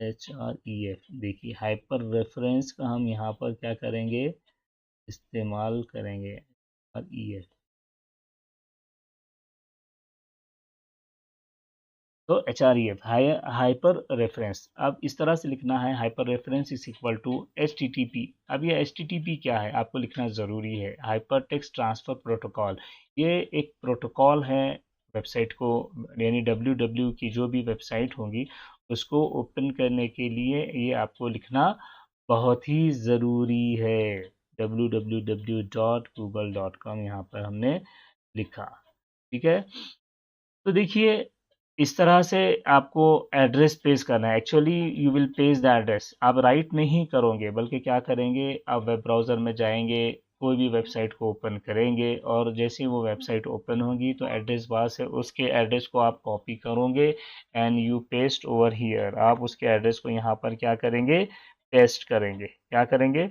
H R E F, देखिए हाइपर रेफरेंस का हम यहाँ पर क्या करेंगे, इस्तेमाल करेंगे आर ई एफ। तो H R E F hyper reference, अब इस तरह से लिखना है, hyper reference is equal to H T T P. अब ये एच टी टी पी क्या है आपको लिखना ज़रूरी है, हाइपर टेक्स्ट ट्रांसफ़र प्रोटोकॉल। ये एक प्रोटोकॉल है वेबसाइट को, यानी डब्ल्यू डब्ल्यू की जो भी वेबसाइट होंगी उसको ओपन करने के लिए ये आपको लिखना बहुत ही ज़रूरी है। www.google.com यहाँ पर हमने लिखा। ठीक है, तो देखिए इस तरह से आपको एड्रेस पेश करना है। Actually you will page the address, आप राइट नहीं करोगे बल्कि क्या करेंगे, आप वेब ब्राउज़र में जाएंगे, कोई भी वेबसाइट को ओपन करेंगे, और जैसे ही वो वेबसाइट ओपन होगी तो एड्रेस बार से उसके एड्रेस को आप कॉपी करोगे and you paste over here. आप उसके एड्रेस को यहाँ पर क्या करेंगे, पेस्ट करेंगे। क्या करेंगे,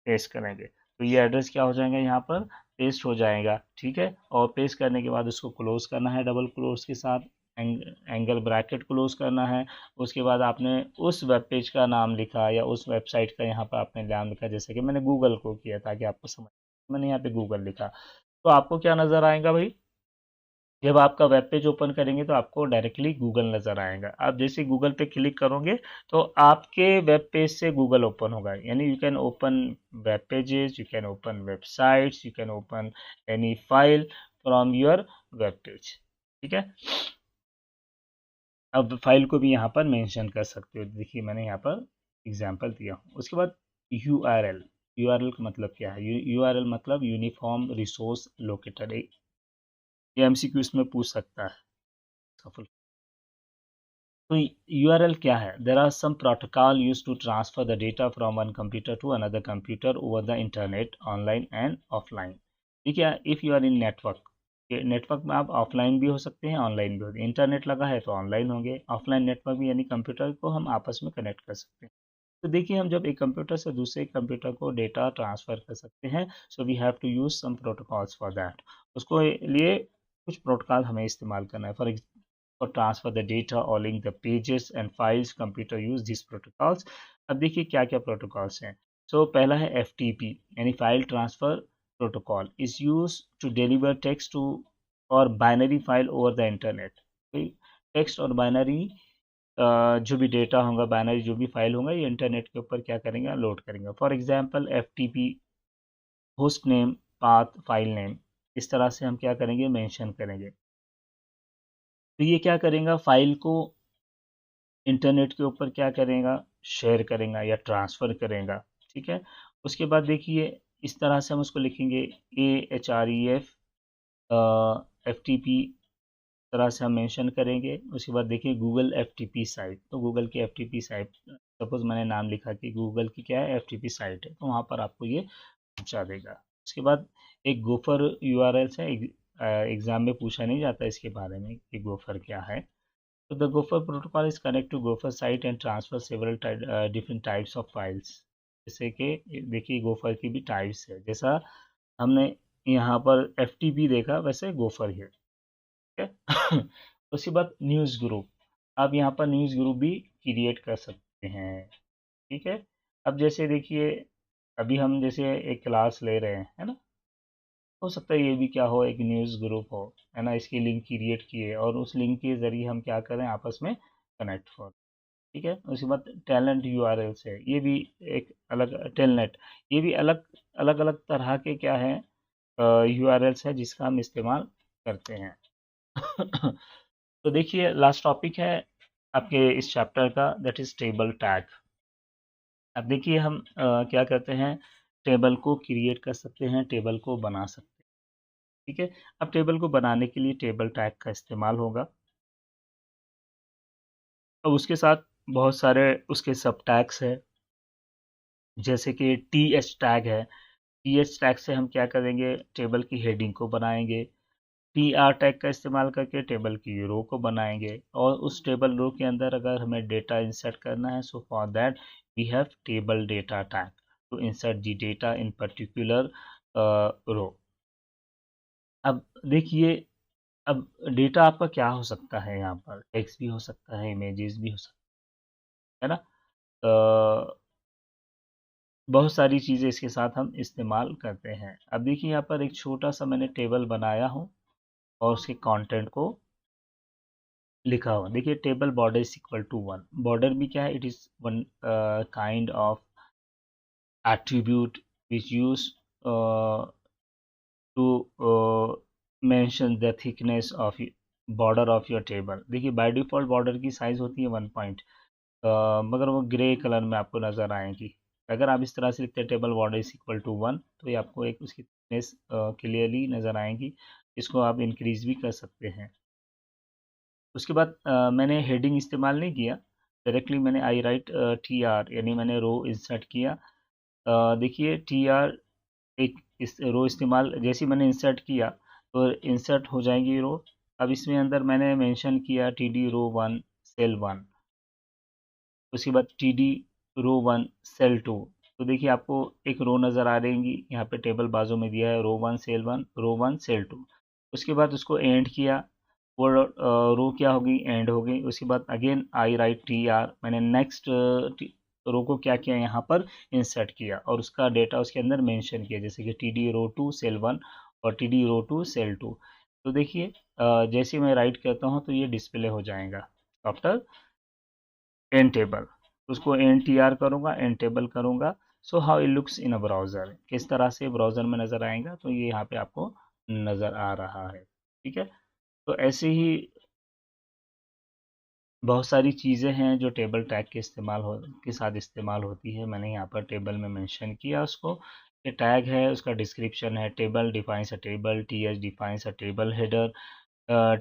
पेस्ट करेंगे। तो ये एड्रेस क्या हो जाएगा, यहाँ पर पेस्ट हो जाएगा। ठीक है, और पेस्ट करने के बाद उसको क्लोज करना है डबल क्लोज के साथ, एंगल ब्रैकेट क्लोज करना है। उसके बाद आपने उस वेब पेज का नाम लिखा या उस वेबसाइट का यहाँ पर आपने नाम लिखा, जैसे कि मैंने गूगल को किया ताकि आपको समझ, मैंने यहाँ पे गूगल लिखा, तो आपको क्या नज़र आएगा भाई, जब आपका वेब पेज ओपन करेंगे तो आपको डायरेक्टली गूगल नज़र आएगा। आप जैसे गूगल पे क्लिक करोगे तो आपके वेब पेज से गूगल ओपन होगा। यानी you can open web pages, you can open websites, you can open any file from your web page. ठीक है, अब फाइल को भी यहाँ पर मेंशन कर सकते हो। देखिए मैंने यहाँ पर एग्जांपल दिया हूँ। उसके बाद यूआरएल। यूआरएल का मतलब क्या है? यूआरएल मतलब यूनिफॉर्म रिसोर्स लोकेटर। ये एमसीक्यू इसमें पूछ सकता है सफल। तो URL क्या है? There are some protocol used to transfer the data from one computer to another computer over the internet, online and offline. ठीक है, if you are in network, network में आप ऑफलाइन भी हो सकते हैं, ऑनलाइन भी होते हैं। इंटरनेट लगा है तो ऑनलाइन होंगे, ऑफलाइन नेटवर्क भी यानी कंप्यूटर को हम आपस में कनेक्ट कर सकते हैं। तो देखिए हम जब एक कंप्यूटर से दूसरे कंप्यूटर को डेटा ट्रांसफ़र कर सकते हैं, so we have to use some protocols for that. उसको लिए कुछ प्रोटोकॉल हमें इस्तेमाल करना है। for transfer the data or link the pages and files, computer use these protocols। अब देखिए क्या क्या प्रोटोकॉल्स हैं। सो पहला है FTP यानी file transfer protocol, is use to deliver text to और binary file over the internet. Text और बाइनरी जो भी डेटा होगा, बाइनरी जो भी फाइल होगा, ये इंटरनेट के ऊपर क्या करेंगे? लोड करेंगे। For example FTP host name, path, file name, इस तरह से हम क्या करेंगे? मेंशन करेंगे। तो ये क्या करेगा? फाइल को इंटरनेट के ऊपर क्या करेगा? शेयर करेगा या ट्रांसफ़र करेगा। ठीक है, उसके बाद देखिए इस तरह से हम उसको लिखेंगे AHREF FTP तरह से हम मेंशन करेंगे। उसके बाद देखिए गूगल FTP साइट, तो गूगल की FTP साइट, सपोज मैंने नाम लिखा कि गूगल की क्या है? FTP साइट है, तो वहाँ पर आपको ये पहुँचा देगा। उसके बाद एक गोफर URL है। एग्ज़ाम में पूछा नहीं जाता इसके बारे में कि गोफर क्या है। So the Gopher protocol is connect to Gopher site and transfer several different types of files। जैसे कि देखिए गोफर की भी टाइप्स है, जैसा हमने यहाँ पर FTP देखा वैसे गोफर है। ठीक है। उसके बाद न्यूज़ ग्रुप, आप यहाँ पर न्यूज़ ग्रुप भी क्रिएट कर सकते हैं। ठीक है, अब जैसे देखिए अभी हम जैसे एक क्लास ले रहे हैं, है ना? हो सकता है ये भी क्या हो? एक न्यूज़ ग्रुप हो, है ना? इसकी लिंक क्रिएट किए और उस लिंक के ज़रिए हम क्या करें? आपस में कनेक्ट हो। ठीक है, उसके बाद टैलेंट URL है, ये भी एक अलग टेलनेट, ये भी अलग अलग अलग तरह के क्या है? URLs है जिसका हम इस्तेमाल करते हैं। तो देखिए लास्ट टॉपिक है आपके इस चैप्टर का, दैट इज टेबल टैग। अब देखिए हम क्या करते हैं? टेबल को क्रिएट कर सकते हैं, टेबल को बना सकते हैं। ठीक है, अब टेबल को बनाने के लिए टेबल टैग का इस्तेमाल होगा। अब उसके साथ बहुत सारे उसके सब टैग्स है, जैसे कि TH टैग है। TH टैग से हम क्या करेंगे? टेबल की हेडिंग को बनाएंगे। TR टैग का इस्तेमाल करके टेबल की रो को बनाएंगे, और उस टेबल रो के अंदर अगर हमें डेटा इंसर्ट करना है, so for that we have table data tag to insert the data in particular row. अब देखिए, अब डेटा आपका क्या हो सकता है? यहाँ पर टेक्स्ट भी हो सकता है, इमेजेस भी हो सकता है ना? बहुत सारी चीज़ें इसके साथ हम इस्तेमाल करते हैं। अब देखिए यहाँ पर एक छोटा सा मैंने टेबल बनाया हूँ और उसके कंटेंट को लिखा हुआ। देखिए table border is equal to 1। Border भी क्या है? It is one kind of attribute which use to mention the thickness of border of your table. देखिए बाय डिफ़ॉल्ट बॉर्डर की साइज़ होती है 1 पॉइंट, मगर वो ग्रे कलर में आपको नज़र आएगी। अगर आप इस तरह से लिखते हैं table border is equal to 1, तो ये आपको एक उसकी थिकनेस क्लियरली नज़र आएगी। इसको आप इंक्रीज भी कर सकते हैं। उसके बाद मैंने हेडिंग इस्तेमाल नहीं किया, डायरेक्टली मैंने आई राइट TR यानी मैंने रो इंसर्ट किया। देखिए TR एक इस रो इस्तेमाल, जैसे ही मैंने इंसर्ट किया तो इंसर्ट हो जाएगी रो। अब इसमें अंदर मैंने मेंशन किया TD रो 1 सेल 1, उसके बाद TD रो 1 सेल 2। तो देखिए आपको एक रो नज़र आ रहेगी, यहाँ पे टेबल बाजू में दिया है रो 1 सेल 1, रो 1 सेल 2। उसके बाद उसको एंड किया, वो रो क्या होगी? एंड हो गई। उसके बाद अगेन आई राइट TR, मैंने नेक्स्ट रो को क्या किया? यहाँ पर इंसर्ट किया और उसका डेटा उसके अंदर मेंशन किया, जैसे कि TD रो 2 सेल 1 और TD रो 2 सेल 2। तो देखिए जैसे मैं राइट करता हूँ तो ये डिस्प्ले हो जाएगा आफ्टर एन टेबल, उसको एन टी आर करूँगा, एन टेबल करूँगा। सो how it looks in a browser, किस तरह से ब्राउज़र में नज़र आएगा, तो ये यहाँ पे आपको नज़र आ रहा है। ठीक है, तो ऐसे ही बहुत सारी चीज़ें हैं जो टेबल टैग के इस्तेमाल हो के साथ इस्तेमाल होती है। मैंने यहाँ पर टेबल में मेंशन किया उसको। ये टैग है, उसका डिस्क्रिप्शन है, table defines a table, T H defines a table header,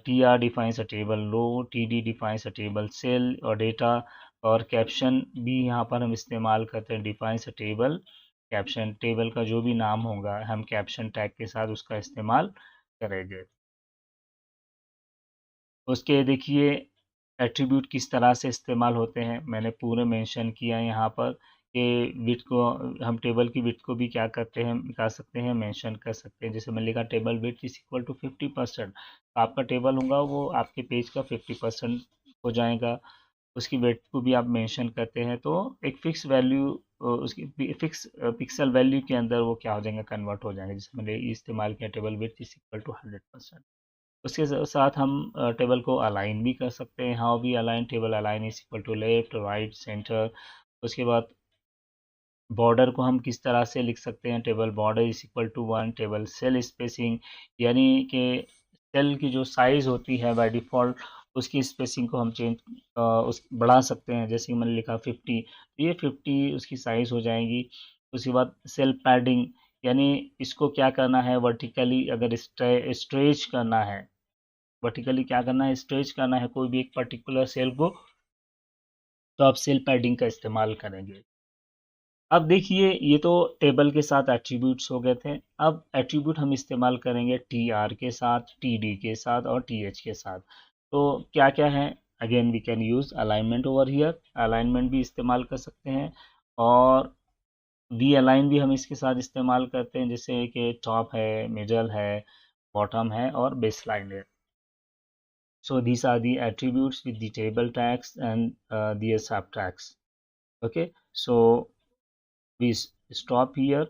T R defines a table row, T D defines a table cell और डेटा। और कैप्शन भी यहाँ पर हम इस्तेमाल करते हैं, defines a table caption, table का जो भी नाम होगा हम कैप्शन टैग के साथ उसका इस्तेमाल करेंगे। उसके देखिए एट्रीब्यूट किस तरह से इस्तेमाल होते हैं, मैंने पूरे मेंशन किया है यहाँ पर कि विड्थ को, हम टेबल की विड्थ को भी क्या करते हैं, निकाल सकते हैं, मेंशन कर सकते हैं। जैसे मैंने लिखा table width is equal to 50%, तो आपका टेबल होगा वो आपके पेज का 50% हो जाएगा। उसकी वेट को भी आप मेंशन करते हैं तो एक फिक्स वैल्यू, उसकी फिक्स पिक्सल वैल्यू के अंदर वो क्या हो जाएंगे, कन्वर्ट हो जाएंगे। जैसे मैंने इस्तेमाल किया table width is equal to 100%। उसके साथ हम टेबल को अलाइन भी कर सकते हैं, हाउ भी align table, align is equal to left right centre. उसके बाद बॉर्डर को हम किस तरह से लिख सकते हैं, table border is equal to 1, table cell spacing, यानी कि सेल की जो साइज़ होती है बाय डिफ़ॉल्ट उसकी स्पेसिंग को हम चेंज उस बढ़ा सकते हैं। जैसे कि मैंने लिखा 50, तो ये 50 उसकी साइज़ हो जाएगी। उसके बाद सेल पैडिंग, यानी इसको क्या करना है, वर्टिकली अगर स्ट्रेच करना है, वर्टिकली क्या करना है, स्ट्रेच करना है कोई भी एक पर्टिकुलर सेल को, तो आप सेल पैडिंग का इस्तेमाल करेंगे। अब देखिए ये तो टेबल के साथ एट्रीब्यूट्स हो गए थे। अब एट्रीब्यूट हम इस्तेमाल करेंगे टी आर के साथ, टी डी के साथ और टी एच के साथ। तो क्या क्या है, again we can use alignment over here, alignment भी इस्तेमाल कर सकते हैं। और वी अलाइन भी हम इसके साथ इस्तेमाल करते हैं, जैसे कि टॉप है, मिडल है, बॉटम है और बेस लाइन है। So these are the attributes with the table tags and the sub tags. Okay, so we stop here.